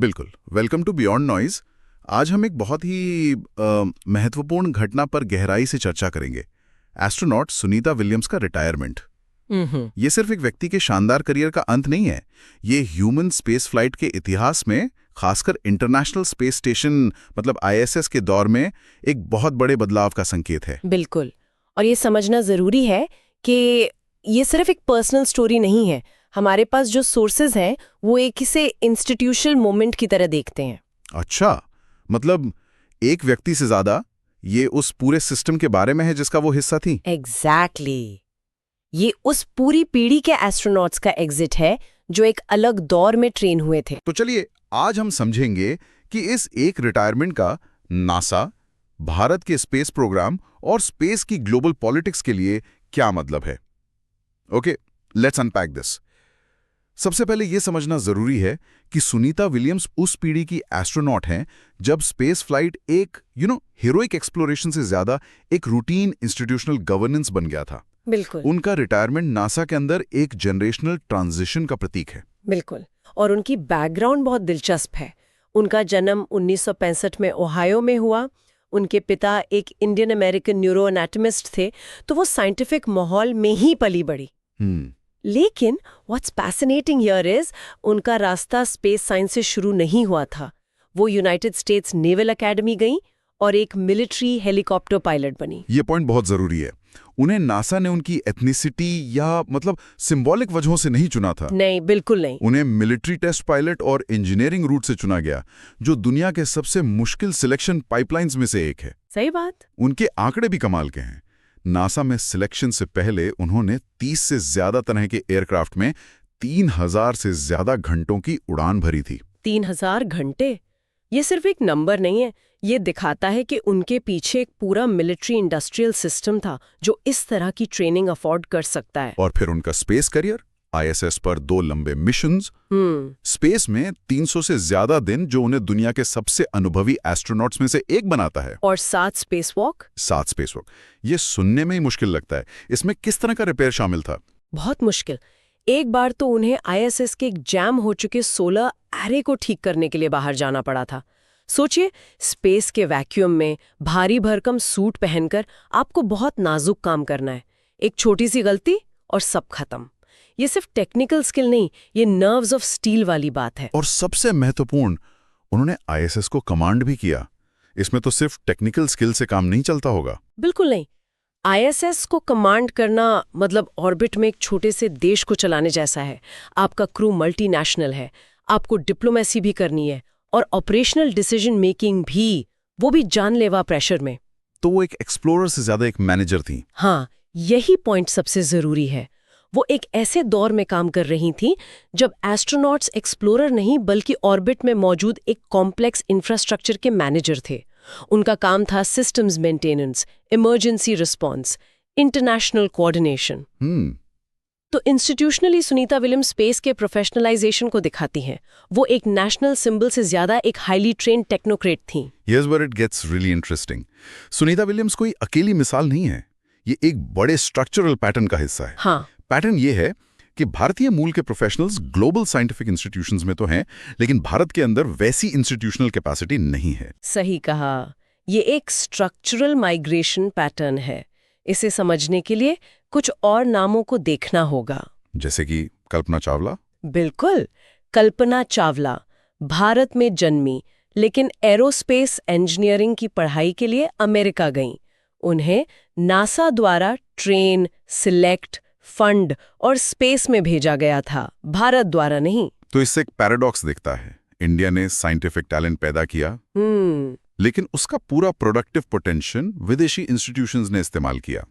बिल्कुल। Welcome to Beyond Noise. आज हम एक बहुत ही महत्वपूर्ण घटना पर गहराई से चर्चा करेंगे। एस्ट्रोनॉट सुनीता विलियम्स का रिटायरमेंट। ये सिर्फ एक व्यक्ति के शानदार करियर का अंत नहीं है, ये ह्यूमन स्पेस फ्लाइट के इतिहास में, खासकर इंटरनेशनल स्पेस स्टेशन मतलब ISS के दौर में एक बहुत बड़े बदलाव का संकेत है। बिल्कुल। और ये समझना जरूरी है कि ये सिर्फ एक पर्सनल स्टोरी नहीं है। हमारे पास जो सोर्सेज हैं वो एक इसे इंस्टीट्यूशनल मोमेंट की तरह देखते हैं। अच्छा, मतलब एक व्यक्ति से ज्यादा ये उस पूरे सिस्टम के बारे में है जिसका वो हिस्सा थी। एग्जैक्टली। ये उस पूरी पीढ़ी के एस्ट्रोनॉट्स का एग्जिट है जो एक अलग दौर में ट्रेन हुए थे। तो चलिए आज हम समझेंगे कि इस एक रिटायरमेंट का नासा, भारत के स्पेस प्रोग्राम और स्पेस की ग्लोबल पॉलिटिक्स के लिए क्या मतलब है। Okay, let's unpack this. सबसे पहले यह समझना जरूरी है कि सुनीता विलियम्स उस पीढ़ी की एस्ट्रोनॉट हैं जब स्पेस फ्लाइट एक हीरोइक एक्सप्लोरेशन से ज्यादा एक रूटीन इंस्टीट्यूशनल गवर्नेंस बन गया था। बिल्कुल। उनका रिटायरमेंट नासा के अंदर एक जनरेशनल ट्रांजिशन का प्रतीक है। बिल्कुल। और उनकी बैकग्राउंड बहुत दिलचस्प है। उनका जन्म 1965 में ओहायो में हुआ। उनके पिता एक इंडियन अमेरिकन न्यूरो एनाटमिस्ट थे, तो वो साइंटिफिक माहौल में ही पली बड़ी। लेकिन व्हाट्स फैसिनेटिंग हियर इज उनका रास्ता स्पेस साइंस से शुरू नहीं हुआ था। वो यूनाइटेड स्टेट्स नेवल एकेडमी गई और एक मिलिट्री हेलीकॉप्टर पायलट बनी। ये पॉइंट बहुत जरूरी है। उन्हें नासा ने उनकी एथनिसिटी या मतलब सिंबॉलिक वजहों से नहीं चुना था। नहीं, बिल्कुल नहीं। उन्हें मिलिट्री टेस्ट पायलट और इंजीनियरिंग रूट से चुना गया, जो दुनिया के सबसे मुश्किल सिलेक्शन पाइपलाइंस में से एक है। सही बात। उनके आंकड़े भी कमाल के हैं। नासा में सिलेक्शन से पहले उन्होंने 30 से ज्यादा तरह के एयरक्राफ्ट में 3000 से ज्यादा घंटों की उड़ान भरी थी। 3000 घंटे? ये सिर्फ एक नंबर नहीं है, ये दिखाता है कि उनके पीछे एक पूरा मिलिट्री इंडस्ट्रियल सिस्टम था जो इस तरह की ट्रेनिंग अफोर्ड कर सकता है। और फिर उनका स्पेस करियर, ISS पर 2 लंबे मिशंस, स्पेस में 300 से ज्यादा दिन, जो उन्हें दुनिया के सबसे अनुभवी एस्ट्रोनॉट्स में से एक बनाता है। और 7 स्पेसवॉक। 7 स्पेसवॉक। ये सुनने में ही मुश्किल लगता है। इसमें किस तरह का रिपेयर शामिल था? बहुत मुश्किल। एक बार तो उन्हें ISS के एक जैम हो चुके सोलर एरे को ठीक करने के लिए बाहर जाना पड़ा था। सोचिए, स्पेस के वैक्यूम में भारी भरकम सूट पहनकर आपको बहुत नाजुक काम करना है। एक छोटी सी गलती और सब खत्म। ये सिर्फ टेक्निकल स्किल नहीं, ये नर्व्स ऑफ स्टील वाली बात है। और सबसे महत्वपूर्ण, उन्होंने ISS को कमांड भी किया। इसमें तो सिर्फ टेक्निकल स्किल से काम नहीं चलता होगा। बिल्कुल नहीं। ISS को कमांड करना मतलब ऑर्बिट में एक छोटे से देश को चलाने जैसा है। आपका क्रू मल्टीनेशनल है, आपको डिप्लोमेसी भी करनी है और ऑपरेशनल डिसीजन मेकिंग भी, वो भी जानलेवा प्रेशर में। तो वो एक एक्सप्लोरर से ज्यादा एक मैनेजर थी। हाँ, यही पॉइंट सबसे जरूरी है। वो एक ऐसे दौर में काम कर रही थी जब एस्ट्रोनॉट्स एक्सप्लोरर नहीं बल्कि ऑर्बिट में मौजूद एक कॉम्प्लेक्स इंफ्रास्ट्रक्चर के मैनेजर थे। उनका काम था systems maintenance, emergency response, international coordination. तो इंस्टीट्यूशनली सुनीता विलियम्स स्पेस के प्रोफेशनलाइजेशन को दिखाती हैं। वो एक नेशनल सिंबल से ज्यादा एक हाईली ट्रेन्ड टेक्नोक्रेट थी। Here's where it gets really interesting. Sunita Williams कोई अकेली मिसाल नहीं है, ये एक बड़े स्ट्रक्चरल पैटर्न का हिस्सा है। हाँ। पैटर्न ये है कि भारतीय मूल के प्रोफेशनल्स ग्लोबल साइंटिफिक इंस्टीट्यूशंस में तो हैं, लेकिन भारत के अंदर वैसी इंस्टीट्यूशनल कैपेसिटी नहीं है। सही कहा। ये एक स्ट्रक्चरल माइग्रेशन पैटर्न है। इसे समझने के लिए कुछ और नामों को देखना होगा। जैसे कि कल्पना चावला। बिल्कुल। कल्पना चावला भारत में जन्मी, लेकिन एरोस्पेस इंजीनियरिंग की पढ़ाई के लिए अमेरिका गईं। उन्हें नासा द्वारा ट्रेन, सिलेक्ट, फंड और स्पेस में भेजा गया था, भारत द्वारा नहीं। तो इससे एक पैराडॉक्स दिखता है। इंडिया ने साइंटिफिक टैलेंट पैदा किया, लेकिन उसका पूरा प्रोडक्टिव पोटेंशियल विदेशी इंस्टीट्यूशंस ने इस्तेमाल किया।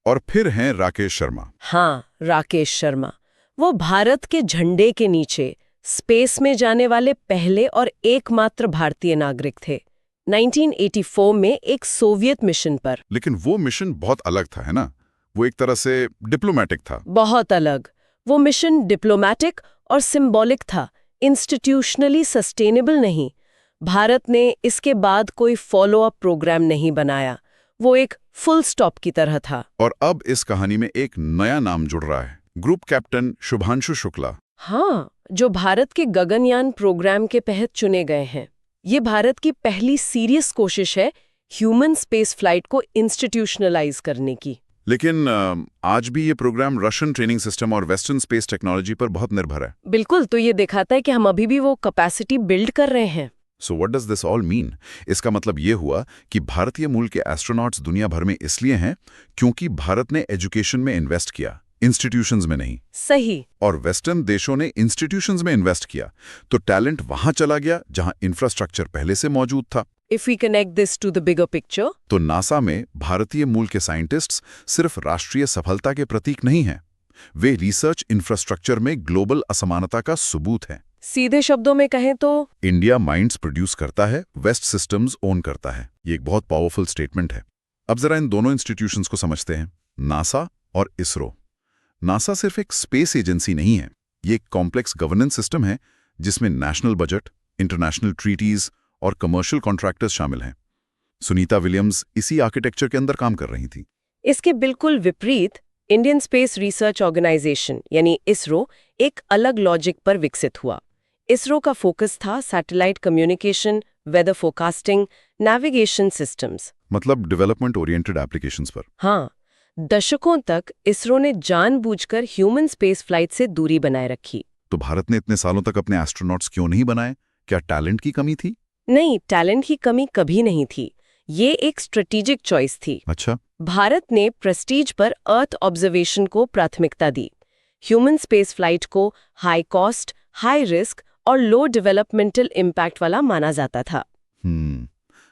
और फिर हैं राकेश शर्मा। हाँ, राकेश शर्मा। वो भारत के झंडे के नीचे स्पेस में जाने वाले पहले और एकमात्र भारतीय नागरिक थे, 1984 में एक सोवियत मिशन पर। लेकिन वो मिशन बहुत अलग था, है ना? वो एक तरह से डिप्लोमैटिक था। बहुत अलग। वो मिशन डिप्लोमैटिक और सिंबॉलिक था, इंस्टीट्यूशनली सस्टेनेबल नहीं। भारत ने इसके बाद कोई फॉलो अप प्रोग्राम नहीं बनाया। वो एक फुल स्टॉप की तरह था। और अब इस कहानी में एक नया नाम जुड़ रहा है, ग्रुप कैप्टन शुभांशु शुक्ला। हाँ, जो भारत के गगनयान प्रोग्राम के तहत चुने गए हैं। ये भारत की पहली सीरियस कोशिश है ह्यूमन स्पेस फ्लाइट को इंस्टीट्यूशनलाइज करने की। लेकिन आज भी ये प्रोग्राम रशियन ट्रेनिंग सिस्टम और वेस्टर्न स्पेस टेक्नोलॉजी पर बहुत निर्भर है। बिल्कुल, तो ये दिखाता है कि हम अभी भी वो कैपेसिटी बिल्ड कर रहे हैं। So what does this all mean? इसका मतलब ये हुआ कि भारतीय मूल के एस्ट्रोनॉट्स दुनिया भर में इसलिए हैं क्योंकि भारत ने एजुकेशन में इन्वेस्ट किया, इंस्टीट्यूशंस में नहीं। सही। और वेस्टर्न देशों ने इंस्टीट्यूशंस में इन्वेस्ट किया, तो टैलेंट वहां चला गया जहां इंफ्रास्ट्रक्चर पहले से मौजूद था। If we connect this to the bigger picture, तो नासा में भारतीय मूल के साइंटिस्ट्स सिर्फ राष्ट्रीय सफलता के प्रतीक नहीं हैं, वे रिसर्च इंफ्रास्ट्रक्चर में ग्लोबल असमानता का सबूत हैं। सीधे शब्दों में कहें तो इंडिया माइंड्स प्रोड्यूस करता है, वेस्ट सिस्टम्स ओन करता है। ये एक बहुत पावरफुल स्टेटमेंट है। अब जरा इन दोनों इंस्टीट्यूशंस को समझते हैं, नासा और इसरो। नासा सिर्फ एक स्पेस एजेंसी नहीं है, ये एक कॉम्प्लेक्स गवर्नेंस सिस्टम है जिसमें नेशनल बजट, इंटरनेशनल ट्रीटीज और कमर्शियल कॉन्ट्रैक्टर्स शामिल हैं। सुनीता विलियम्स इसी आर्किटेक्चर के अंदर काम कर रही थी। इसके बिल्कुल विपरीत इंडियन स्पेस रिसर्च ऑर्गेनाइजेशन यानी इसरो एक अलग लॉजिक पर विकसित हुआ। इसरो का फोकस था satellite communication, weather forecasting, navigation systems, मतलब डेवलपमेंट ओरिएंटेड एप्लीकेशंस पर। हाँ, दशकों तक इसरो ने जानबूझकर ह्यूमन स्पेस फ्लाइट से दूरी बनाए रखी। तो भारत ने इतने सालों तक अपने एस्ट्रोनॉट्स क्यों नहीं बनाए? क्या टैलेंट की कमी थी? नहीं, टैलेंट की कमी कभी नहीं थी। ये एक स्ट्रेटेजिक चॉइस थी। अच्छा। भारत ने प्रेस्टीज पर अर्थ ऑब्जर्वेशन को प्राथमिकता दी। ह्यूमन स्पेस फ्लाइट को हाई कॉस्ट, हाई रिस्क और लो डेवलपमेंटल इम्पैक्ट वाला माना जाता था।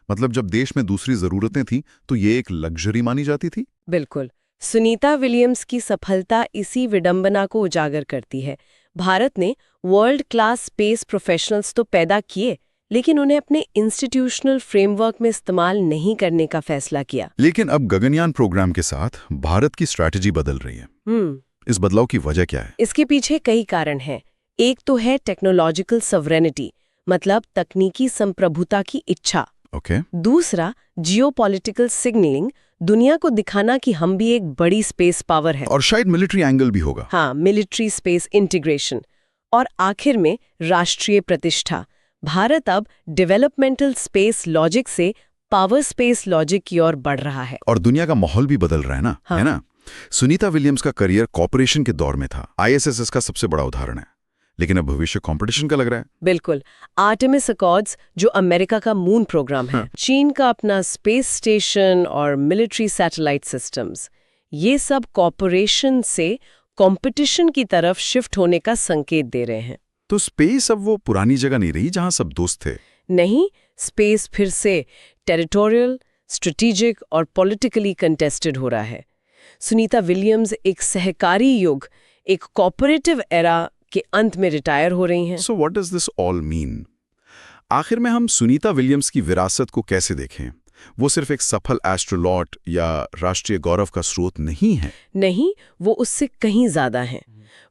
मतलब जब देश में दूसरी जरूरतें थीं तो ये एक लग्जरी मानी जाती थी। बिल्कुल। सुनीता विलियम्स की सफलता इसी विडंबना को उजागर करती है। भारत ने वर्ल्ड क्लास स्पेस प्रोफेशनल्स तो पैदा किए, लेकिन उन्हें अपने इंस्टीट्यूशनल फ्रेमवर्क में इस्तेमाल नहीं करने का फैसला किया। लेकिन अब गगनयान प्रोग्राम के साथ भारत की स्ट्रैटेजी बदल रही है। इस बदलाव की वजह क्या है? इसके पीछे कई कारण हैं। एक तो है टेक्नोलॉजिकल सॉवरेनिटी, मतलब तकनीकी संप्रभुता की इच्छा। ओके। दूसरा जियोपॉलिटिकल सिग्नलिंग, दुनिया को दिखाना कि हम भी एक बड़ी स्पेस पावर है। और शायद मिलिट्री एंगल भी होगा। हाँ, मिलिट्री स्पेस इंटीग्रेशन। और आखिर में राष्ट्रीय प्रतिष्ठा। भारत अब डेवलपमेंटल स्पेस लॉजिक से पावर स्पेस लॉजिक की ओर बढ़ रहा है। और दुनिया का माहौल भी बदल रहा है ना। हाँ। है ना? सुनीता विलियम्स का करियर कॉर्पोरेशन के दौर में था। ISS का सबसे बड़ा उदाहरण है। लेकिन अब भविष्य कंपटीशन का लग रहा है। बिल्कुल। आर्टेमिस अकॉर्ड्स जो अमेरिका का मून प्रोग्राम है, चीन का अपना स्पेस स्टेशन और मिलिट्री सैटेलाइट सिस्टम्स, ये सब कॉर्पोरेशन से कंपटीशन की तरफ शिफ्ट होने का संकेत दे रहे हैं। तो स्पेस अब वो पुरानी जगह नहीं रही जहां सब दोस्त थे। नहीं, स्पेस फिर से टेरिटोरियल, स्ट्रेटेजिक और पॉलिटिकली कंटेस्टेड हो रहा है। सुनीता विलियम्स एक सहकारी युग, एक कॉर्पोरेटिव एरा के अंत में रिटायर हो रही हैं। So what does this all mean? आखिर में हम सुनीता विलियम्स की विरासत को कैसे देखें? वो सिर्फ एक सफल एस्ट्रोनॉट या राष्ट्रीय गौरव का स्रोत नहीं है। नहीं, वो उससे कहीं ज्यादा हैं।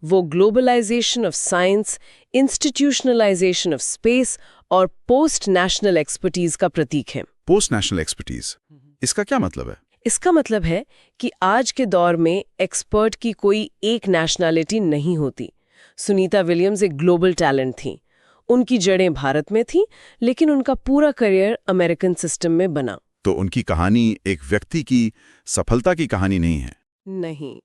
वो globalisation of science, institutionalisation of space और पोस्ट नेशनल एक्सपर्टीज का प्रतीक है। पोस्ट नेशनल एक्सपर्टीज, इसका क्या मतलब है? इसका मतलब है कि आज के दौर में एक्सपर्ट की कोई एक नेशनैलिटी नहीं होती। सुनीता विलियम्स एक ग्लोबल टैलेंट थी। उनकी जड़ें भारत में थीं, लेकिन उनका पूरा करियर अमेरिकन सिस्टम में बना। तो उनकी कहानी एक व्यक्ति की सफलता की कहानी नहीं है। नहीं,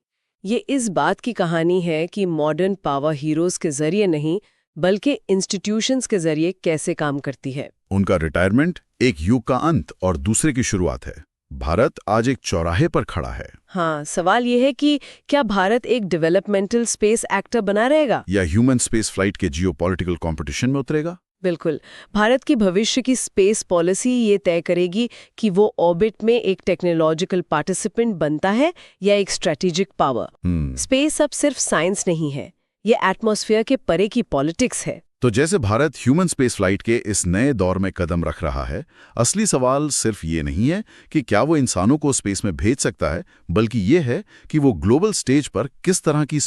ये इस बात की कहानी है कि मॉडर्न पावर हीरोज के जरिए नहीं, बल्कि इंस्टीट्यूशंस के जरिए कैसे काम करती है। उनका रिटायरमेंट एक युग का अंत और दूसरे की शुरुआत है। भारत आज एक चौराहे पर खड़ा है। हाँ, सवाल ये है कि क्या भारत एक डेवलपमेंटल स्पेस एक्टर बना रहेगा या ह्यूमन स्पेस फ्लाइट के जियोपॉलिटिकल कंपटीशन में उतरेगा? बिल्कुल। भारत की भविष्य की स्पेस पॉलिसी ये तय करेगी कि वो ऑर्बिट में एक टेक्नोलॉजिकल पार्टिसिपेंट बनता है या एक स्ट्रेटेजिक पावर। स्पेस अब सिर्फ साइंस नहीं है, ये एटमॉस्फेयर के परे की पॉलिटिक्स है। तो जैसे भारत ह्यूमन स्पेस फ्लाइट के इस नए दौर में कदम रख रहा है, असली सवाल सिर्फ ये नहीं है कि क्या वो इंसानों को स्पेस में भेज सकता है, बल्कि ये है कि वो ग्लोबल स्टेज पर किस तरह की